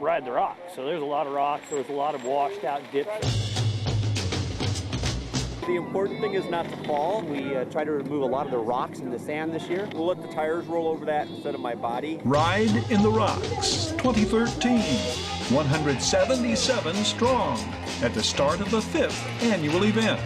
ride the rocks. So there's a lot of rocks, there's a lot of washed out dips. The important thing is not to fall. We try to remove a lot of the rocks and the sand this year. We'll let the tires roll over that instead of my body. Ride in the Rocks 2013, 177 strong at the start of the 5th annual event.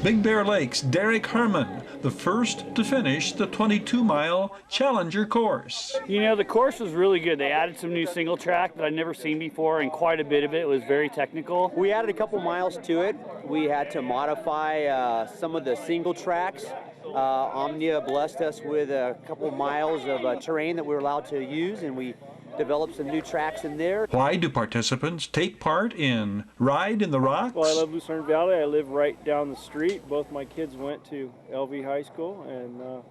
Big Bear Lake's Derek Herman, the first to finish the 22-mile Challenger course. You know, the course was really good. They added some new single track that I'd never seen before, and quite a bit of it was very technical. We added a couple miles to it. We had to modify some of the single tracks. Omnia blessed us with a couple miles of terrain that we were allowed to use, and we developed some new tracks in there. Why do participants take part in Ride in the Rocks? Well, I love Lucerne Valley. I live right down the street. Both my kids went to LV High School, and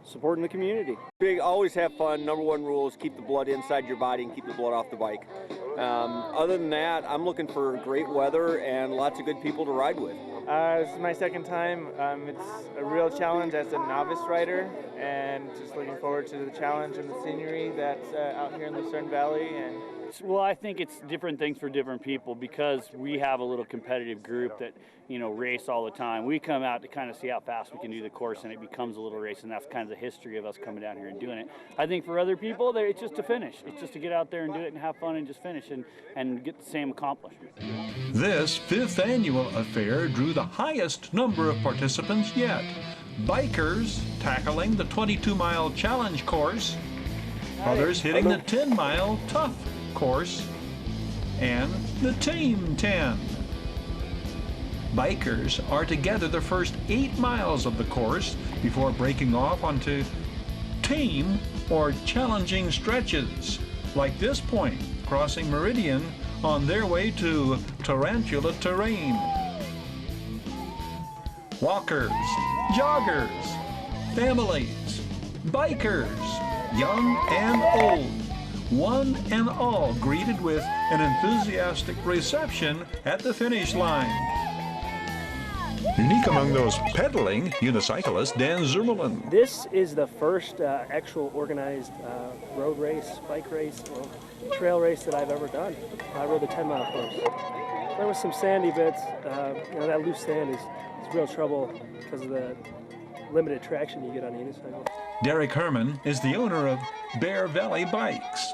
supporting the community. Big, always have fun. Number one rule is keep the blood inside your body and keep the blood off the bike. Other than that, I'm looking for great weather and lots of good people to ride with. This is my second time. It's a real challenge as a novice rider, and just looking forward to the challenge and the scenery that's out here in Lucerne Valley. And well, I think it's different things for different people because we have a little competitive group that, you know, race all the time. We come out to kind of see how fast we can do the course, and it becomes a little race, and that's kind of the history of us coming down here and doing it. I think for other people, it's just to finish. It's just to get out there and do it and have fun and just finish and get the same accomplishment. This 5th annual affair drew the highest number of participants yet. Bikers tackling the 22-mile challenge course, others hitting the 10-mile tough course, and the Team 10. Bikers are to gather the first 8 miles of the course before breaking off onto team or challenging stretches, like this point, crossing Meridian on their way to Tarantula terrain. Walkers, joggers, families, bikers, young and old, one and all greeted with an enthusiastic reception at the finish line. Unique among those pedaling, unicyclist Dan ZURMUHLEN. This is the first actual organized road race, bike race, or trail race that I've ever done. I rode the 10-mile course. There was some sandy bits. You know, that loose sand is real trouble because of the limited traction you get on the unicycle. Derek Herman is the owner of Bear Valley Bikes.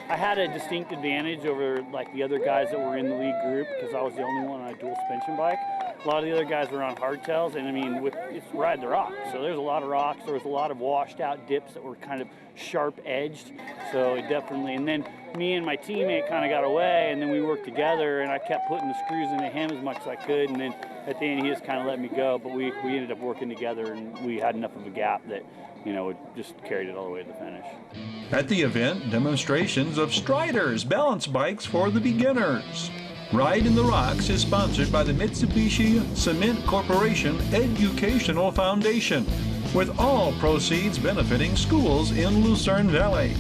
I had a distinct advantage over like the other guys that were in the league group because I was the only one on a dual suspension bike. A lot of the other guys were on hardtails, and I mean, it's ride the rocks. So there's a lot of rocks. There was a lot of washed out dips that were kind of sharp edged. So it definitely, and then me and my teammate kind of got away, and then we worked together, and I kept putting the screws into him as much as I could, and then at the end he just kind of let me go. But we ended up working together, and we had enough of a gap that, you know, it just carried it all the way to the finish. At the event, demonstrations of Striders balance bikes for the beginners. Ride in the Rocks is sponsored by the Mitsubishi Cement Corporation Educational Foundation, with all proceeds benefiting schools in Lucerne Valley.